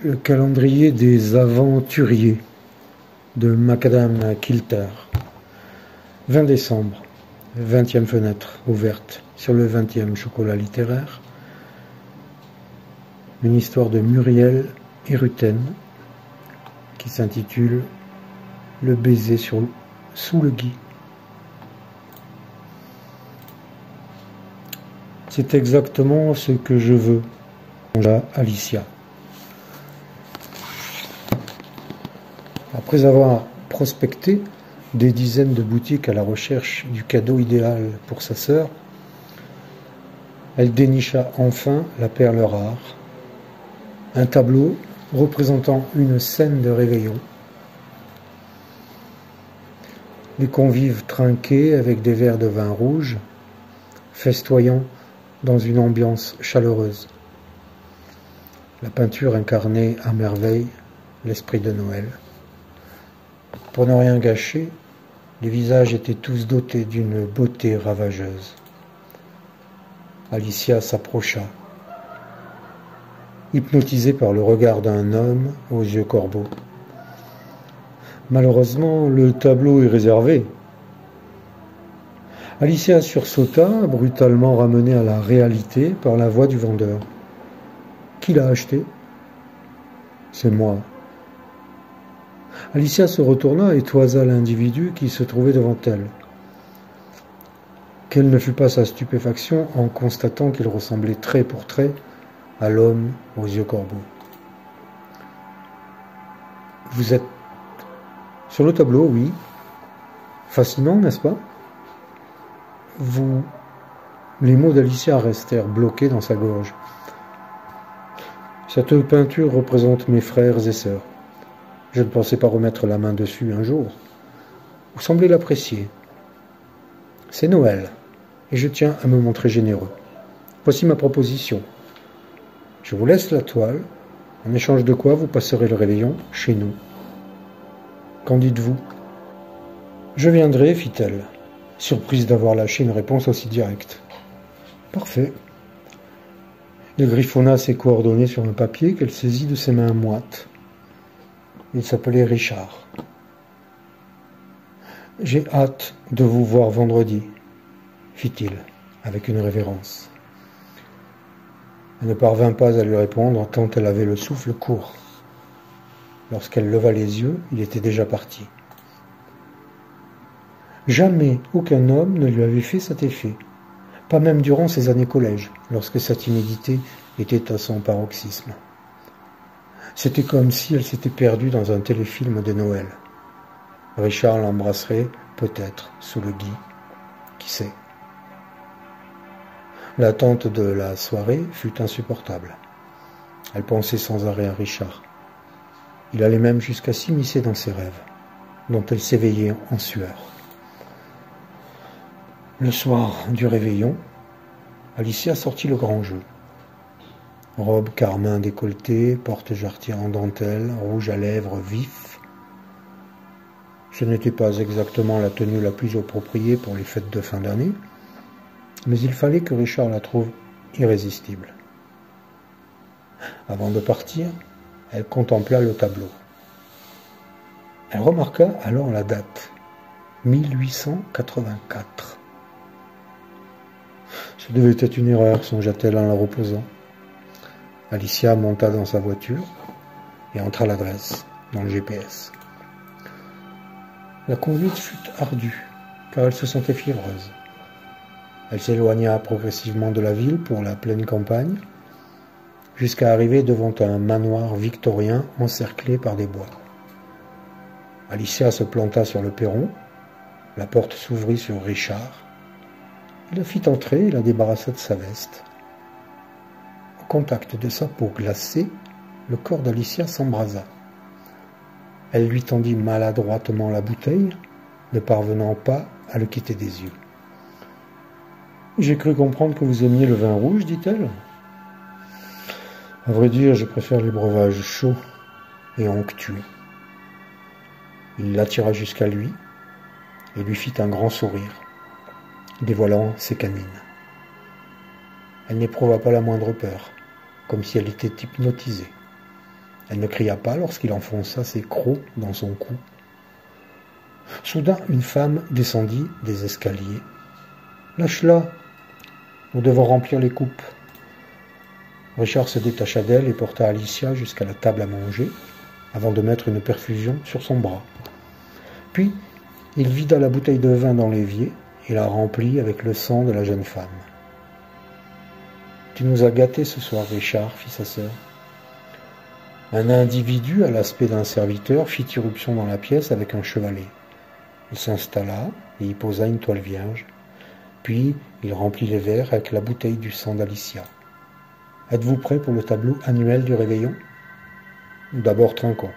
Le calendrier des aventuriers de Macadam Kilter. 20 décembre, 20e fenêtre ouverte sur le 20e chocolat littéraire. Une histoire de Muriel Eruten qui s'intitule Le baiser sous le gui. C'est exactement ce que je veux, songea Alicia. Après avoir prospecté des dizaines de boutiques à la recherche du cadeau idéal pour sa sœur, elle dénicha enfin la perle rare, un tableau représentant une scène de réveillon. Les convives trinquaient avec des verres de vin rouge, festoyant dans une ambiance chaleureuse. La peinture incarnait à merveille l'esprit de Noël. Pour ne rien gâcher, les visages étaient tous dotés d'une beauté ravageuse. Alicia s'approcha, hypnotisée par le regard d'un homme aux yeux corbeaux. Malheureusement, le tableau est réservé. Alicia sursauta, brutalement ramenée à la réalité par la voix du vendeur. « Qui l'a acheté ?»« C'est moi. » Alicia se retourna et toisa l'individu qui se trouvait devant elle. Quelle ne fut pas sa stupéfaction en constatant qu'il ressemblait trait pour trait à l'homme aux yeux corbeaux. « Vous êtes sur le tableau, oui. Fascinant, n'est-ce pas ? » Les mots d'Alicia restèrent bloqués dans sa gorge. « Cette peinture représente mes frères et sœurs. Je ne pensais pas remettre la main dessus un jour. Vous semblez l'apprécier. C'est Noël, et je tiens à me montrer généreux. Voici ma proposition. Je vous laisse la toile, en échange de quoi vous passerez le réveillon chez nous. Qu'en dites-vous ? » « Je viendrai, fit-elle, surprise d'avoir lâché une réponse aussi directe. « Parfait. » Elle griffonna ses coordonnées sur un papier qu'elle saisit de ses mains moites. Il s'appelait Richard. « J'ai hâte de vous voir vendredi, fit-il, avec une révérence. Elle ne parvint pas à lui répondre tant elle avait le souffle court. Lorsqu'elle leva les yeux, il était déjà parti. Jamais aucun homme ne lui avait fait cet effet, pas même durant ses années collège, lorsque sa timidité était à son paroxysme. C'était comme si elle s'était perdue dans un téléfilm de Noël. Richard l'embrasserait, peut-être, sous le gui. Qui sait ? L'attente de la soirée fut insupportable. Elle pensait sans arrêt à Richard. Il allait même jusqu'à s'immiscer dans ses rêves, dont elle s'éveillait en sueur. Le soir du réveillon, Alicia sortit le grand jeu. Robe carmin décolletée, porte-jarretière en dentelle, rouge à lèvres vif. Ce n'était pas exactement la tenue la plus appropriée pour les fêtes de fin d'année, mais il fallait que Richard la trouve irrésistible. Avant de partir, elle contempla le tableau. Elle remarqua alors la date, 1884. Ce devait être une erreur, songea-t-elle en la reposant. Alicia monta dans sa voiture et entra l'adresse dans le GPS. La conduite fut ardue, car elle se sentait fiévreuse. Elle s'éloigna progressivement de la ville pour la pleine campagne, jusqu'à arriver devant un manoir victorien encerclé par des bois. Alicia se planta sur le perron, la porte s'ouvrit sur Richard. Il la fit entrer et la débarrassa de sa veste. Au contact de sa peau glacée, le corps d'Alicia s'embrasa. Elle lui tendit maladroitement la bouteille, ne parvenant pas à le quitter des yeux. « J'ai cru comprendre que vous aimiez le vin rouge, dit-elle. À vrai dire, je préfère les breuvages chauds et onctueux. » Il l'attira jusqu'à lui et lui fit un grand sourire, dévoilant ses canines. Elle n'éprouva pas la moindre peur, comme si elle était hypnotisée. Elle ne cria pas lorsqu'il enfonça ses crocs dans son cou. Soudain, une femme descendit des escaliers. « Lâche-la, nous devons remplir les coupes. » Richard se détacha d'elle et porta Alicia jusqu'à la table à manger, avant de mettre une perfusion sur son bras. Puis, il vida la bouteille de vin dans l'évier et la remplit avec le sang de la jeune femme. « Tu nous as gâtés ce soir, Richard, » fit sa sœur. Un individu, à l'aspect d'un serviteur, fit irruption dans la pièce avec un chevalet. Il s'installa et y posa une toile vierge. Puis, il remplit les verres avec la bouteille du sang d'Alicia. « Êtes-vous prêts pour le tableau annuel du réveillon ? » D'abord, trinquons.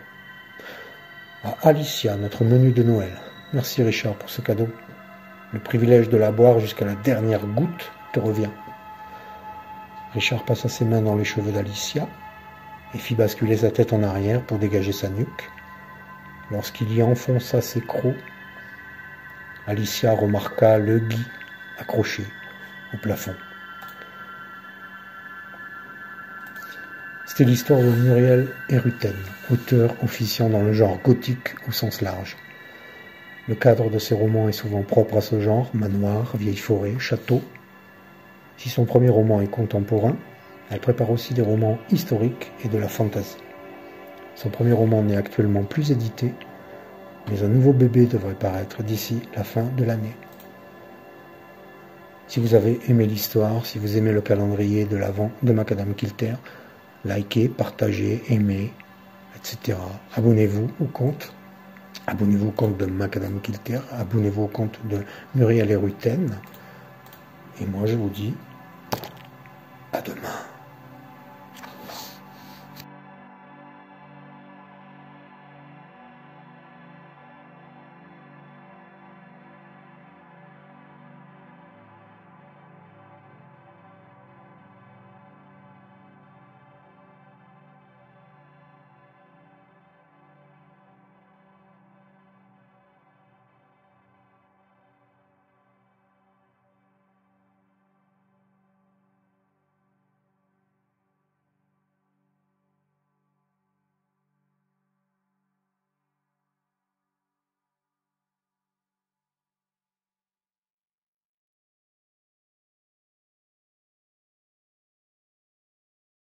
« À Alicia, notre menu de Noël. Merci Richard pour ce cadeau. Le privilège de la boire jusqu'à la dernière goutte te revient. » Richard passa ses mains dans les cheveux d'Alicia et fit basculer sa tête en arrière pour dégager sa nuque. Lorsqu'il y enfonça ses crocs, Alicia remarqua le gui accroché au plafond. C'était l'histoire de Muriel Eruten, auteur officiant dans le genre gothique au sens large. Le cadre de ses romans est souvent propre à ce genre, manoir, vieille forêt, château. Si son premier roman est contemporain, elle prépare aussi des romans historiques et de la fantasy. Son premier roman n'est actuellement plus édité, mais un nouveau bébé devrait paraître d'ici la fin de l'année. Si vous avez aimé l'histoire, si vous aimez le calendrier de l'Avent de Macadam Kilter, likez, partagez, aimez, etc. Abonnez-vous au compte. Abonnez-vous au compte de Macadam Kilter. Abonnez-vous au compte de Muriel Eruten. Et moi je vous dis à demain.